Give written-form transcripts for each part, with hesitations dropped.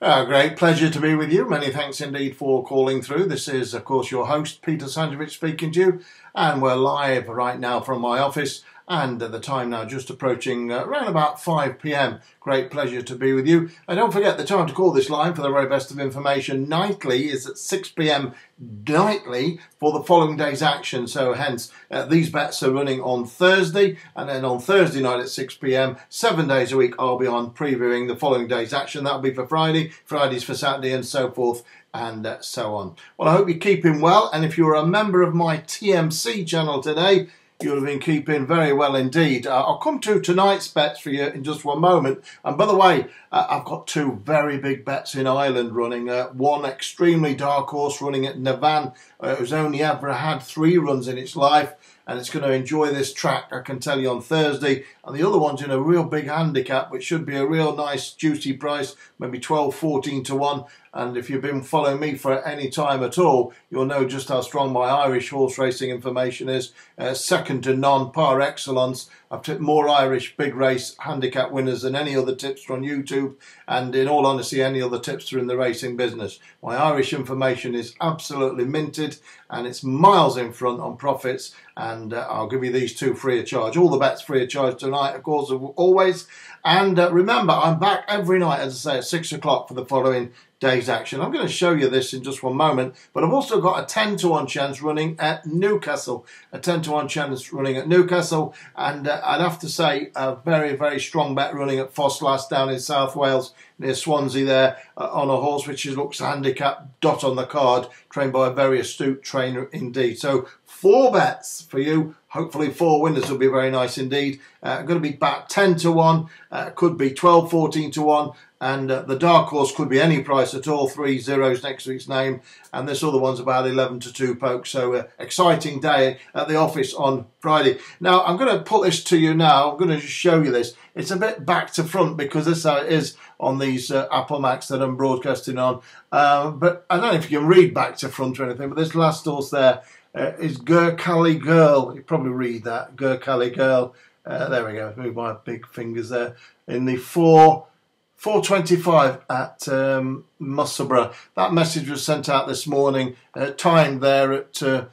Great pleasure to be with you. Many thanks indeed for calling through. This is, of course, your host, Peter Sanjovic, speaking to you. And we're live right now from my office. And at the time now just approaching around about 5 p.m. Great pleasure to be with you. And don't forget the time to call this line for the very best of information nightly is at 6 p.m. nightly for the following day's action. So hence these bets are running on Thursday, and then on Thursday night at 6 p.m. 7 days a week I'll be on previewing the following day's action. That'll be for Friday, Fridays for Saturday, and so forth and so on. Well, I hope you're keeping well, and if you're a member of my TMC channel today, you'll have been keeping very well indeed. I'll come to tonight's bets for you in just one moment. And by the way, I've got two very big bets in Ireland running. One extremely dark horse running at Navan, who's only ever had 3 runs in its life, and it's going to enjoy this track, I can tell you, on Thursday. And the other one's in a real big handicap, which should be a real nice, juicy price, maybe 12, 14 to 1. And if you've been following me for any time at all, you'll know just how strong my Irish horse racing information is. Second to none, par excellence. I've tipped more Irish big race handicap winners than any other tipster on YouTube, and in all honesty, any other tipster in the racing business. My Irish information is absolutely minted, and it's miles in front on profits, and I'll give you these two free of charge. All the bets free of charge tonight, of course, always. And remember, I'm back every night, as I say, at 6 o'clock for the following day's action. I'm going to show you this in just one moment, but I've also got a 10 to 1 chance running at Newcastle. A 10 to 1 chance running at Newcastle, and I'd have to say a very, very strong bet running at Fosslas down in South Wales, near Swansea there, on a horse which looks handicapped, dot on the card, trained by a very astute trainer indeed. So 4 bets for you. Hopefully 4 winners will be very nice indeed. Going to be back 10 to 1, could be 12, 14 to 1, and the dark horse could be any price at all, 3 zeros next to its name, and this other one's about 11 to 2 pokes. So exciting day at the office on Friday. Now I'm going to put this to you now. I'm going to just show you this. It's a bit back to front because this is how it is on these Apple Macs that I'm broadcasting on. But I don't know if you can read back to front or anything, but this last horse there is Gurkhali Girl. You probably read that, Gurkhali Girl. There we go. Move my big fingers there. In the 4:25 at Musselburgh. That message was sent out this morning, timed there at, well,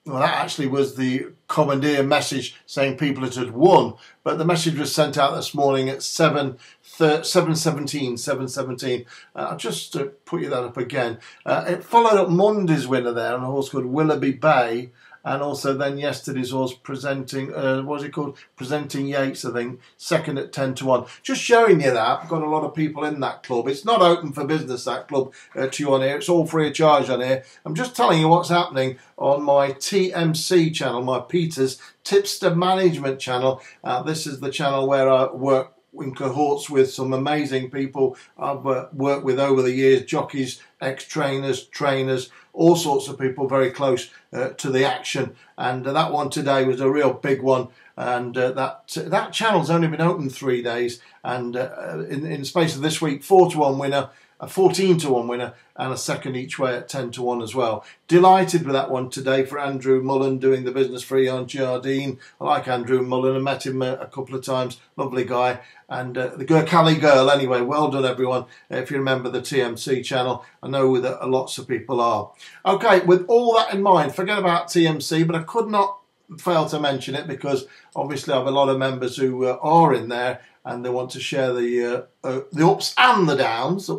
that actually was the commandeer message saying people had won, but the message was sent out this morning at 7:17. I'll just put you that up again. It followed up Monday's winner there on a horse called Willoughby Bay, and also then yesterday's horse presenting, what's it called? Presenting Yates, I think, second at 10 to 1. Just showing you that. I've got a lot of people in that club. It's not open for business, that club, to you on here. It's all free of charge on here. I'm just telling you what's happening on my TMC channel, my Peter's Tipster Management channel. This is the channel where I work in cohorts with some amazing people I've worked with over the years, jockeys, ex-trainers, trainers, all sorts of people very close to the action. And that one today was a real big one. And that channel's only been open 3 days. And in the space of this week, 4 to 1 winner, a 14 to 1 winner, and a second each way at 10 to 1 as well. Delighted with that one today for Andrew Mullen doing the business for Ian Jardine. I like Andrew Mullen. I met him a couple of times. Lovely guy. And the Gurkhali Girl, anyway, well done everyone. If you remember the TMC channel, I know that lots of people are. Okay, with all that in mind, forget about TMC, but I could not fail to mention it because obviously I have a lot of members who are in there and they want to share the ups and the downs,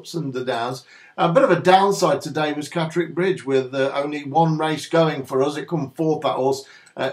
A bit of a downside today was Catterick Bridge with only 1 race going for us. It come fourth, that horse,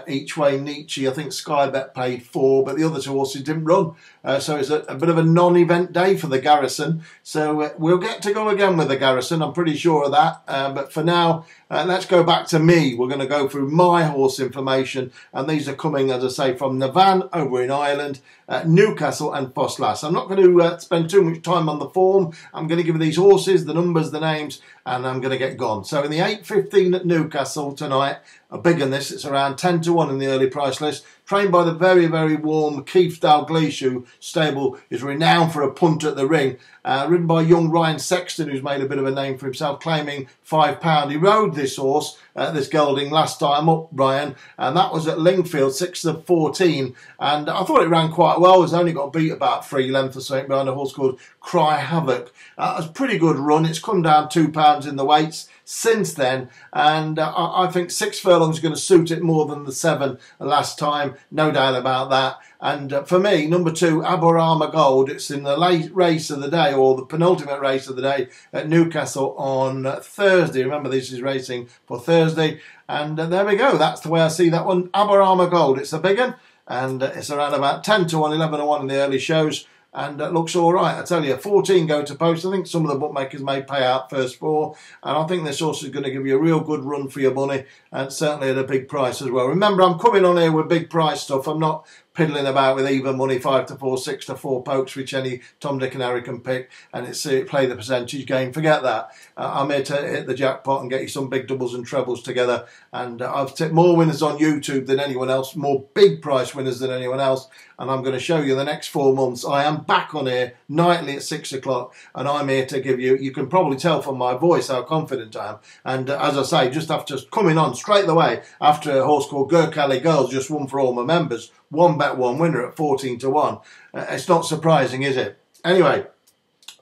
each way Nietzsche. I think Sky Bet paid 4, but the other 2 horses didn't run. So it's a bit of a non-event day for the Garrison. So we'll get to go again with the Garrison, I'm pretty sure of that. But for now, let's go back to me. We're going to go through my horse information. And these are coming, as I say, from Navan over in Ireland, Newcastle and Fosslas. I'm not going to spend too much time on the form. I'm going to give you these horses, the numbers, the names, and I'm going to get gone. So in the 8:15 at Newcastle tonight, a big on this, it's around 10 to 1 in the early price list. trained by the very, very warm Keith Dalglish, who stable is renowned for a punt at the ring. Ridden by young Ryan Sexton, who's made a bit of a name for himself, claiming £5. He rode this horse, this gelding, last time up, Brian, and that was at Lingfield, 6th of 14. And I thought it ran quite well. It's only got beat about 3 lengths or something behind a horse called Cry Havoc. It was a pretty good run. It's come down £2 in the weights since then, and I think 6 furlongs is going to suit it more than the 7 last time, no doubt about that. And for me, number 2, Aborama Gold, it's in the late race of the day, or the penultimate race of the day at Newcastle on Thursday. Remember, this is racing for Thursday, and there we go. That's the way I see that one. Aborama Gold, it's a big one, and it's around about 10 to 1, 11 to 1 in the early shows. And it looks all right. I tell you, 14 go to post. I think some of the bookmakers may pay out first 4. And I think this horse is going to give you a real good run for your money. And certainly at a big price as well. Remember, I'm coming on here with big price stuff. I'm not piddling about with even money, 5 to 4, 6 to 4 pokes, which any Tom, Dick and Harry can pick. And it's play the percentage game. Forget that. I'm here to hit the jackpot and get you some big doubles and trebles together. And I've tipped more winners on YouTube than anyone else, more big price winners than anyone else. And I'm going to show you the next 4 months. I am back on here nightly at 6 o'clock, and I'm here to give you, you can probably tell from my voice how confident I am. And as I say, just after coming on straight away, after a horse called Gurkhali Girls just won for all my members, 1 bet 1 winner at 14 to 1. It's not surprising, is it? Anyway,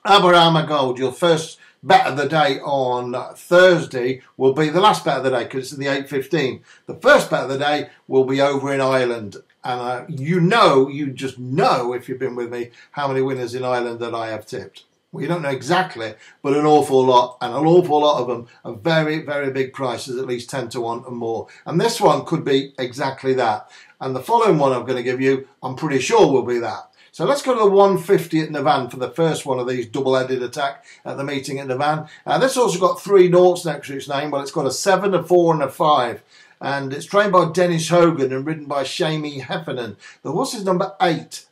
Aborama Gold, your first bet of the day on Thursday will be the last bet of the day because it's in the 8:15. The first bet of the day will be over in Ireland. And you just know, if you've been with me, how many winners in Ireland that I have tipped. Well, you don't know exactly, but an awful lot. And an awful lot of them are very, very big prices, at least 10 to 1 and more. And this one could be exactly that. And the following one I'm going to give you, I'm pretty sure will be that. So let's go to the 150 at Navan for the first one of these double-headed attack at the meeting at Navan. This also got 3 noughts next to its name. Well, it's got a 7, a 4 and a 5. And it's trained by Dennis Hogan and ridden by Shamie Heffernan. The horse is number 8,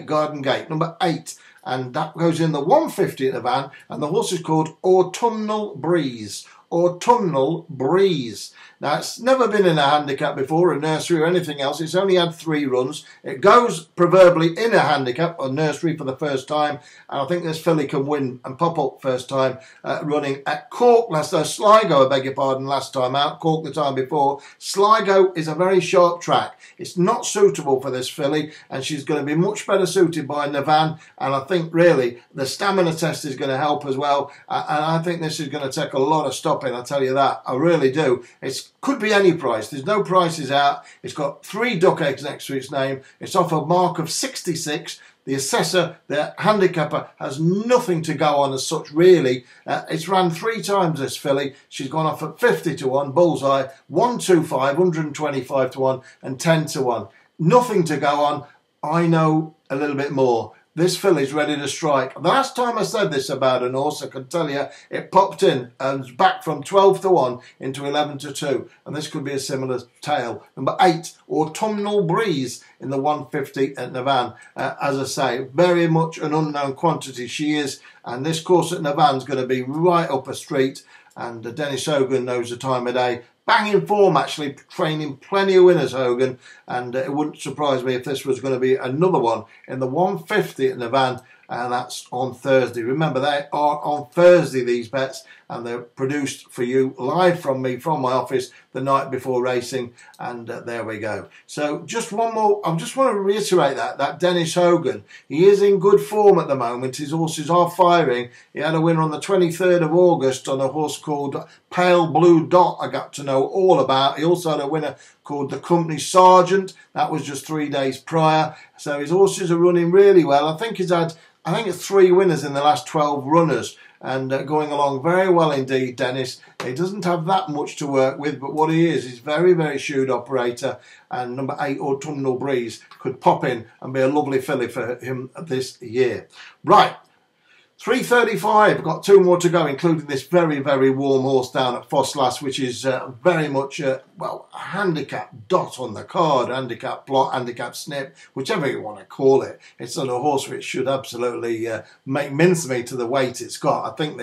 Garden Gate, number 8. And that goes in the 150 at the van. And the horse is called Autumnal Breeze. Autumnal Breeze. Now, it's never been in a handicap before, a nursery or anything else. It's only had 3 runs. It goes proverbially in a handicap or nursery for the first time. And I think this filly can win and pop up first time running at Cork Sligo, I beg your pardon, last time out. Cork the time before. Sligo is a very sharp track. It's not suitable for this filly, and she's going to be much better suited by Navan. And I think really the stamina test is going to help as well. And I think this is going to take a lot of stopping, I tell you that. I really do. It could be any price. There's no prices out. It's got 3 duck eggs next to its name. It's off a mark of 66. The assessor, the handicapper, has nothing to go on as such, really. It's ran 3 times, this filly. She's gone off at 50 to 1, bullseye, 125, 125 to 1, and 10 to 1. Nothing to go on. I know a little bit more. This filly's ready to strike. The last time I said this about an horse, I can tell you, it popped in and back from 12 to 1 into 11 to 2. And this could be a similar tale. Number 8, Autumnal Breeze in the 150 at Navan. As I say, very much an unknown quantity she is. And this course at Navan's going to be right up a street. And Dennis Hogan knows the time of day. Banging form, actually, training plenty of winners, Hogan, and it wouldn't surprise me if this was going to be another one in the 150 at Navan, and that's on Thursday. Remember, they are on Thursday, these bets, and they're produced for you live from me, from my office, the night before racing, and there we go. So just one more, I just want to reiterate that Dennis Hogan, he is in good form at the moment. His horses are firing. He had a winner on the 23rd of August on a horse called Pale Blue Dot, I got to know all about. He also had a winner called the Company Sergeant. That was just 3 days prior. So his horses are running really well. I think it's 3 winners in the last 12 runners. And going along very well indeed, Dennis. He doesn't have that much to work with, but what he is, he's very, very shrewd operator. And number 8, Autumnal Breeze, could pop in and be a lovely filly for him this year. Right. 3:35, got two more to go, including this very, very warm horse down at Fosslas, which is very much, well, a handicap dot on the card, handicap blot, handicap snip, whichever you want to call it. It's sort of a horse which should absolutely make mincemeat to the weight it's got. I think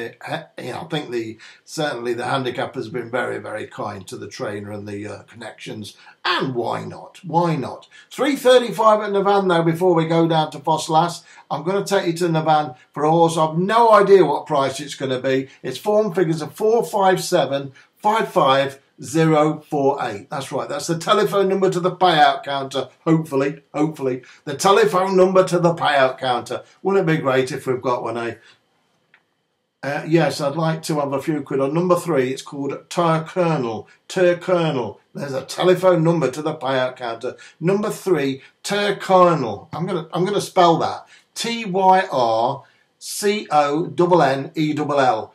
certainly the handicap has been very, very kind to the trainer and the connections. And why not? Why not? 3:35 at Navan now before we go down to Fosslas. I'm going to take you to Navan for a horse. I've no idea what price it's going to be. Its form figures are 457 55048. That's right. That's the telephone number to the payout counter. Hopefully. The telephone number to the payout counter. Wouldn't it be great if we've got one, eh? Yes, I'd like to have a few quid on number 3. It's called Tyre Colonel. There's a telephone number to the payout counter. Number 3, Tyre Colonel. I'm gonna spell that. TYRCONNELL. TYRCONNELL.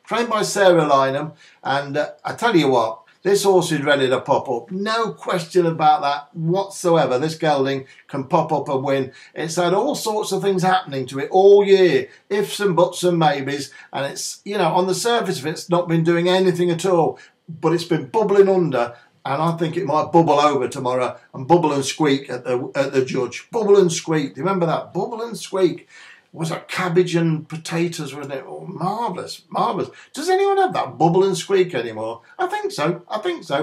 Trained by Sarah Lynham, and I tell you what, this horse is ready to pop up. No question about that whatsoever. This gelding can pop up and win. It's had all sorts of things happening to it all year. Ifs and buts and maybes. And it's, you know, on the surface of it, it's not been doing anything at all. But it's been bubbling under. And I think it might bubble over tomorrow and bubble and squeak at the judge. Bubble and squeak. Do you remember that? Bubble and squeak. Was it cabbage and potatoes, wasn't it? Oh, marvellous. Does anyone have that bubble and squeak anymore? I think so,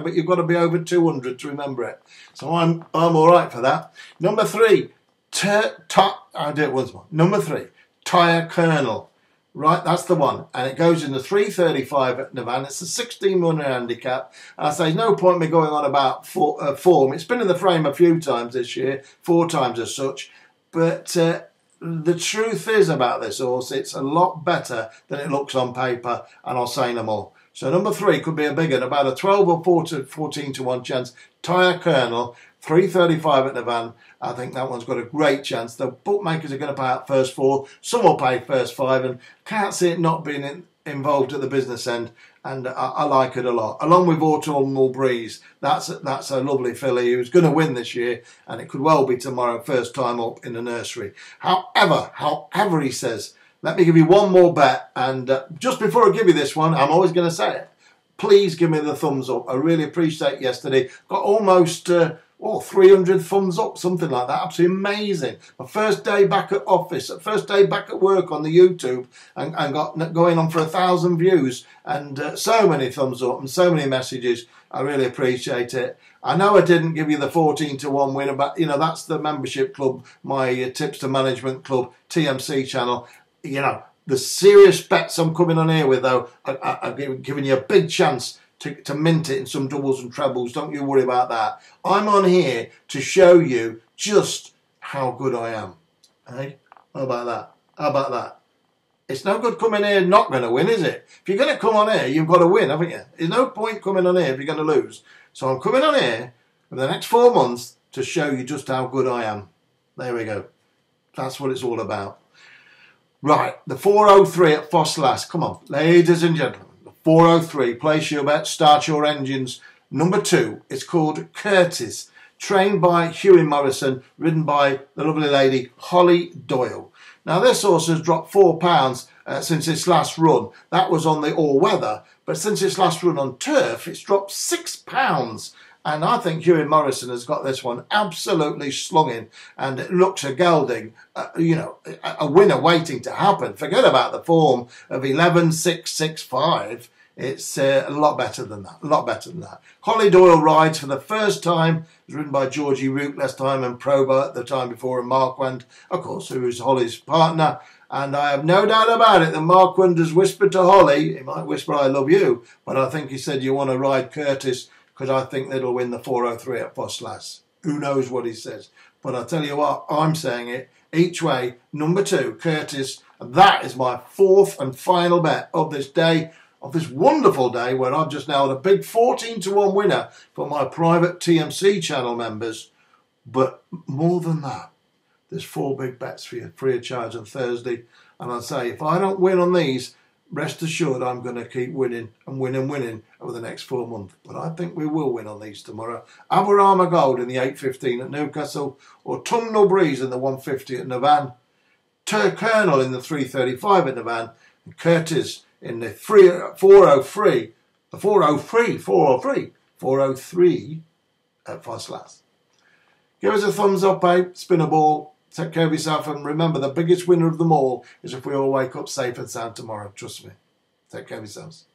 but you've got to be over 200 to remember it. So I'm all right for that. Number 3, I'll do it once more. Number 3, Tyre Colonel. Right, that's the one. And it goes in the 3:35 at Navan. It's a 16-runner handicap. And I say, there's no point me going on about form. It's been in the frame a few times this year, 4 times as such. But the truth is about this horse, it's a lot better than it looks on paper, and I'll say no more. So number 3 could be a big one, about a 12 or 14 to 1 chance. Tyre Colonel, 3:35 at Navan. I think that one's got a great chance. The bookmakers are going to pay out first 4. Some will pay first 5, and can't see it not being involved at the business end. And I like it a lot. Along with Autumnal Breeze, that's a lovely filly who's going to win this year, and it could well be tomorrow, first time up in the nursery. However, he says, let me give you one more bet. And just before I give you this one, I'm always going to say it. Please give me the thumbs up. I really appreciate yesterday. Got almost 300 thumbs up, something like that. Absolutely amazing. My first day back at office, first day back at work on the YouTube, and got going on for 1,000 views, and so many thumbs up and so many messages. I really appreciate it. I know I didn't give you the 14 to 1 winner, but you know, that's the membership club, my Tips to Management Club TMC channel. You know, the serious bets I'm coming on here with, though, I'm giving you a big chance to mint it in some doubles and trebles. Don't you worry about that. I'm on here to show you just how good I am. Hey, how about that? How about that? It's no good coming here not going to win, is it? If you're going to come on here, you've got to win, haven't you? There's no point coming on here if you're going to lose. So I'm coming on here for the next 4 months to show you just how good I am. There we go. That's what it's all about. Right, the 4:03 at Fosslas. Come on, ladies and gentlemen. 4:03, place your bet, start your engines. Number 2, it's called Curtis, trained by Hughie Morrison, ridden by the lovely lady Holly Doyle. Now this horse has dropped £4 since its last run. That was on the all-weather, but since its last run on turf, it's dropped £6. And I think Hughie Morrison has got this one absolutely slung in, and it looks a gelding, you know, a winner waiting to happen. Forget about the form of 11.665. It's a lot better than that. Holly Doyle rides for the first time. It was ridden by Georgie Root last time, and Proba at the time before, and Marquand, of course, who is Holly's partner. And I have no doubt about it that Marquand has whispered to Holly, he might whisper, I love you, but I think he said, you want to ride Curtis, because I think they'll win the 4:03 at Fosslas. Who knows what he says? But I'll tell you what, I'm saying it. Each way, number 2, Curtis. That is my 4th and final bet of this day, of this wonderful day, where I've just now had a big 14 to 1 winner for my private TMC channel members. But more than that, there's 4 big bets for you, free of charge on Thursday. And I'll say, if I don't win on these, rest assured I'm going to keep winning and winning over the next 4 months. But I think we will win on these tomorrow. Aberama Gold in the 8.15 at Newcastle, or Tumnell Breeze in the 1.50 at Navan, Colonel in the 3.35 at Navan, and Curtis in the 4.03 at Foslas. Give us a thumbs up, spin a ball, take care of yourself, and remember, the biggest winner of them all is if we all wake up safe and sound tomorrow. Trust me. Take care of yourselves.